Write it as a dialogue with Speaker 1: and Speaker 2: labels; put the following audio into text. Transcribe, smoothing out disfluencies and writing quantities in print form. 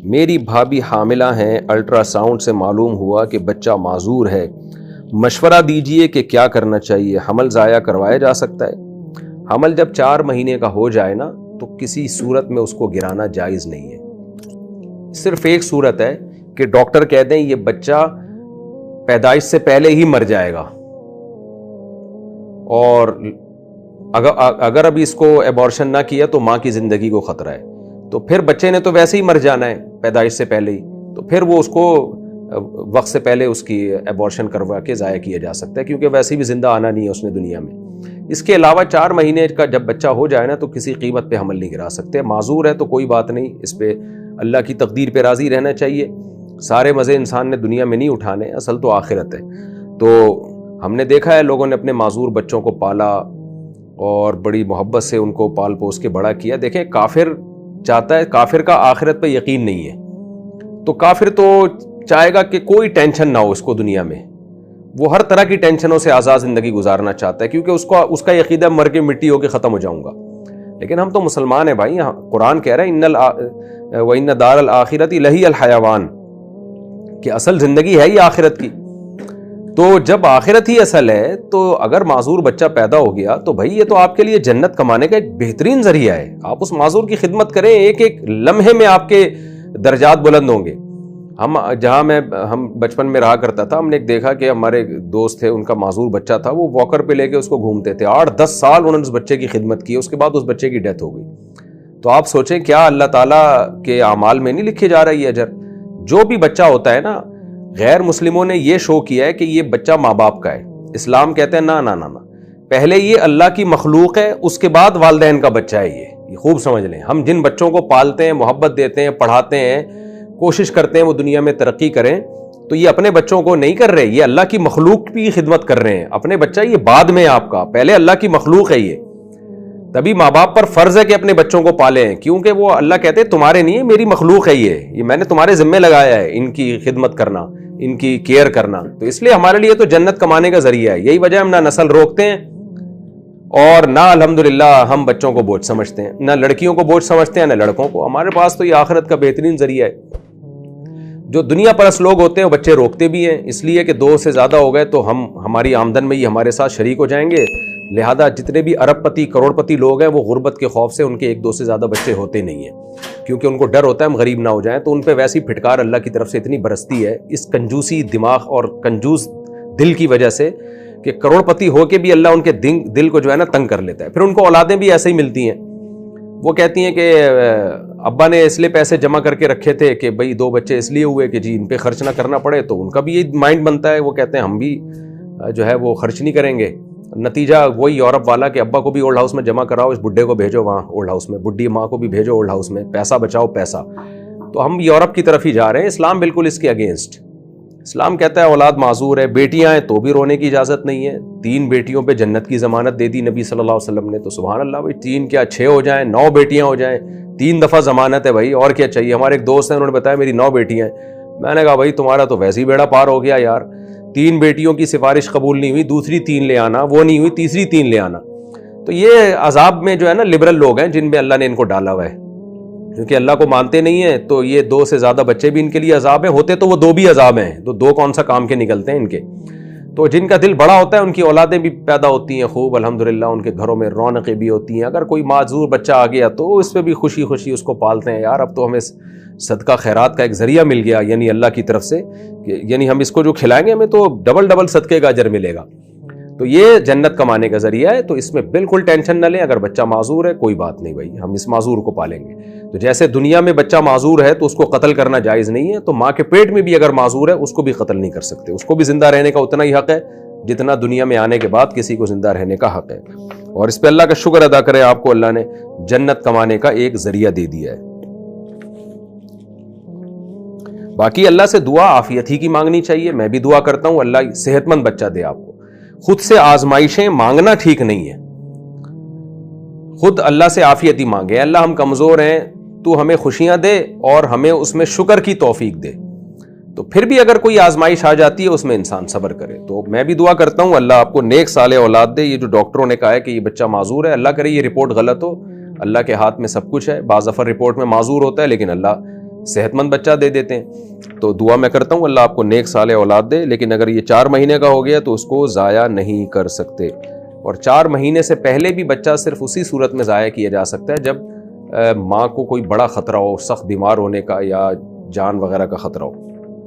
Speaker 1: میری بھابھی حاملہ ہیں، الٹرا ساؤنڈ سے معلوم ہوا کہ بچہ معذور ہے، مشورہ دیجئے کہ کیا کرنا چاہیے، حمل ضائع کروایا جا سکتا ہے؟ حمل جب 4 مہینے کا ہو جائے نا تو کسی صورت میں اس کو گرانا جائز نہیں ہے۔ صرف ایک صورت ہے کہ ڈاکٹر کہہ دیں یہ بچہ پیدائش سے پہلے ہی مر جائے گا، اور اگر ابھی اس کو ایبارشن نہ کیا تو ماں کی زندگی کو خطرہ ہے، تو پھر بچے نے تو ویسے ہی مر جانا ہے پیدائش سے پہلے ہی، تو پھر وہ اس کو وقت سے پہلے اس کی ایبارشن کروا کے ضائع کیا جا سکتا ہے، کیونکہ ویسے بھی زندہ آنا نہیں ہے اس نے دنیا میں۔ اس کے علاوہ 4 مہینے کا جب بچہ ہو جائے نا تو کسی قیمت پہ حمل نہیں گرا سکتے۔ معذور ہے تو کوئی بات نہیں، اس پہ اللہ کی تقدیر پہ راضی رہنا چاہیے۔ سارے مزے انسان نے دنیا میں نہیں اٹھانے، اصل تو آخرت ہے۔ تو ہم نے دیکھا ہے لوگوں نے اپنے معذور بچوں کو پالا اور بڑی محبت سے ان کو پال پوس کے بڑا کیا۔ دیکھیں کافر چاہتا ہے، کافر کا آخرت پہ یقین نہیں ہے، تو کافر تو چاہے گا کہ کوئی ٹینشن نہ ہو اس کو دنیا میں، وہ ہر طرح کی ٹینشنوں سے آزاد زندگی گزارنا چاہتا ہے، کیونکہ اس کا عقیدہ مر کے مٹی ہو کے ختم ہو جاؤں گا۔ لیکن ہم تو مسلمان ہیں بھائی، قرآن کہہ رہا ہے وَإِنَّ دَارَ الْآخِرَةِ لَهِيَ الْحَيَوَانُ، کہ اصل زندگی ہے ہی آخرت کی۔ تو جب آخرت ہی اصل ہے تو اگر معذور بچہ پیدا ہو گیا تو بھائی یہ تو آپ کے لیے جنت کمانے کا ایک بہترین ذریعہ ہے۔ آپ اس معذور کی خدمت کریں، ایک ایک لمحے میں آپ کے درجات بلند ہوں گے۔ ہم بچپن میں رہا کرتا تھا، ہم نے ایک دیکھا کہ ہمارے دوست تھے، ان کا معذور بچہ تھا، وہ واکر پہ لے کے اس کو گھومتے تھے، 8-10 سال انہوں نے اس بچے کی خدمت کی، اس کے بعد اس بچے کی ڈیتھ ہو گئی۔ تو آپ سوچیں کیا اللہ تعالیٰ کے اعمال میں نہیں لکھے جا رہا یہ اجر؟ جو بھی بچہ ہوتا ہے نا، غیر مسلموں نے یہ شو کیا ہے کہ یہ بچہ ماں باپ کا ہے، اسلام کہتے ہیں نا، پہلے یہ اللہ کی مخلوق ہے، اس کے بعد والدین کا بچہ ہے۔ یہ خوب سمجھ لیں، ہم جن بچوں کو پالتے ہیں، محبت دیتے ہیں، پڑھاتے ہیں، کوشش کرتے ہیں وہ دنیا میں ترقی کریں، تو یہ اپنے بچوں کو نہیں کر رہے، یہ اللہ کی مخلوق کی خدمت کر رہے ہیں۔ اپنے بچہ یہ بعد میں آپ کا، پہلے اللہ کی مخلوق ہے یہ۔ تبھی ماں باپ پر فرض ہے کہ اپنے بچوں کو پالیں، کیونکہ وہ اللہ کہتے ہیں تمہارے نہیں ہے، میری مخلوق ہے یہ میں نے تمہارے ذمہ لگایا ہے ان کی خدمت کرنا، ان کی کیئر کرنا۔ تو اس لیے ہمارے لیے تو جنت کمانے کا ذریعہ ہے۔ یہی وجہ ہم نہ نسل روکتے ہیں اور نہ الحمدللہ ہم بچوں کو بوجھ سمجھتے ہیں، نہ لڑکیوں کو بوجھ سمجھتے ہیں نہ لڑکوں کو۔ ہمارے پاس تو یہ آخرت کا بہترین ذریعہ ہے۔ جو دنیا پرست لوگ ہوتے ہیں وہ بچے روکتے بھی ہیں، اس لیے کہ 2 سے زیادہ ہو گئے تو ہماری آمدن میں یہ ہمارے ساتھ شریک ہو جائیں گے، لہذا جتنے بھی ارب پتی کروڑ پتی لوگ ہیں وہ غربت کے خوف سے ان کے 1-2 سے زیادہ بچے ہوتے نہیں ہیں، کیونکہ ان کو ڈر ہوتا ہے ہم غریب نہ ہو جائیں۔ تو ان پہ ویسی پھٹکار اللہ کی طرف سے اتنی برستی ہے اس کنجوسی دماغ اور کنجوس دل کی وجہ سے کہ کروڑ پتی ہو کے بھی اللہ ان کے دل کو جو ہے نا تنگ کر لیتا ہے۔ پھر ان کو اولادیں بھی ایسے ہی ملتی ہیں، وہ کہتی ہیں کہ ابا نے اس لیے پیسے جمع کر کے رکھے تھے کہ بھئی 2 بچے اس لیے ہوئے کہ جی ان پہ خرچ نہ کرنا پڑے، تو ان کا بھی یہ مائنڈ بنتا ہے، وہ کہتے ہیں ہم بھی جو ہے وہ خرچ نہیں کریں گے۔ نتیجہ وہی یورپ والا کہ ابا کو بھی اولڈ ہاؤس میں جمع کراؤ، اس بڈھے کو بھیجو وہاں اولڈ ہاؤس میں، بڈھی ماں کو بھی بھیجو اولڈ ہاؤس میں، پیسہ بچاؤ پیسہ۔ تو ہم یورپ کی طرف ہی جا رہے ہیں۔ اسلام بالکل اس کے اگینسٹ۔ اسلام کہتا ہے اولاد معذور ہے، بیٹیاں ہیں تو بھی رونے کی اجازت نہیں ہے۔ 3 بیٹیوں پہ جنت کی ضمانت دے دی نبی صلی اللہ علیہ وسلم نے، تو سبحان اللہ بھائی، 3 کیا 6 ہو جائیں، 9 بیٹیاں ہو جائیں، 3 دفعہ ضمانت ہے بھائی، اور کیا چاہیے؟ ہمارے ایک دوست ہیں، انہوں نے بتایا میری 9 بیٹیاں ہیں۔ میں نے کہا بھائی تمہارا تو ویسے ہی بیڑا پار ہو گیا یار، 3 بیٹیوں کی سفارش قبول نہیں ہوئی، دوسری 3 لے آنا، وہ نہیں ہوئی تیسری 3 لے آنا۔ تو یہ عذاب میں جو ہے نا لبرل لوگ ہیں جن میں اللہ نے ان کو ڈالا ہوا ہے، کیونکہ اللہ کو مانتے نہیں ہیں، تو یہ 2 سے زیادہ بچے بھی ان کے لیے عذاب ہیں، ہوتے تو وہ 2 بھی عذاب ہیں، تو 2 کون سا کام کے نکلتے ہیں ان کے۔ تو جن کا دل بڑا ہوتا ہے ان کی اولادیں بھی پیدا ہوتی ہیں خوب الحمدللہ، ان کے گھروں میں رونقیں بھی ہوتی ہیں۔ اگر کوئی معذور بچہ آ گیا تو اس پہ بھی خوشی خوشی اس کو پالتے ہیں، یار اب تو ہمیں صدقہ خیرات کا ایک ذریعہ مل گیا، یعنی اللہ کی طرف سے، یعنی ہم اس کو جو کھلائیں گے ہمیں تو ڈبل صدقے کا اجر ملے گا۔ تو یہ جنت کمانے کا ذریعہ ہے، تو اس میں بالکل ٹینشن نہ لیں۔ اگر بچہ معذور ہے کوئی بات نہیں بھائی، ہم اس معذور کو پالیں گے۔ تو جیسے دنیا میں بچہ معذور ہے تو اس کو قتل کرنا جائز نہیں ہے، تو ماں کے پیٹ میں بھی اگر معذور ہے اس کو بھی قتل نہیں کر سکتے، اس کو بھی زندہ رہنے کا اتنا ہی حق ہے جتنا دنیا میں آنے کے بعد کسی کو زندہ رہنے کا حق ہے۔ اور اس پہ اللہ کا شکر ادا کرے، آپ کو اللہ نے جنت کمانے کا ایک ذریعہ دے دیا ہے۔ باقی اللہ سے دعا عافیت ہی کی مانگنی چاہیے۔ میں بھی دعا کرتا ہوں اللہ صحت مند بچہ دے آپ کو۔ خود سے آزمائشیں مانگنا ٹھیک نہیں ہے، خود اللہ سے عافیت ہی مانگے، اللہ ہم کمزور ہیں، تو ہمیں خوشیاں دے اور ہمیں اس میں شکر کی توفیق دے۔ تو پھر بھی اگر کوئی آزمائش آ جاتی ہے اس میں انسان صبر کرے۔ تو میں بھی دعا کرتا ہوں اللہ آپ کو نیک صالح اولاد دے۔ یہ جو ڈاکٹروں نے کہا ہے کہ یہ بچہ معذور ہے، اللہ کرے یہ رپورٹ غلط ہو، اللہ کے ہاتھ میں سب کچھ ہے، بعض دفعہ رپورٹ میں معذور ہوتا ہے لیکن اللہ صحت مند بچہ دے دیتے ہیں. تو دعا میں کرتا ہوں اللہ آپ کو نیک صالح اولاد دے، لیکن اگر یہ 4 مہینے کا ہو گیا تو اس کو ضائع نہیں کر سکتے. اور 4 مہینے سے پہلے بھی بچہ صرف اسی صورت میں ضائع کیا جا سکتا ہے جب ماں کو کوئی بڑا خطرہ ہو، سخت بیمار ہونے کا یا جان وغیرہ کا خطرہ ہو.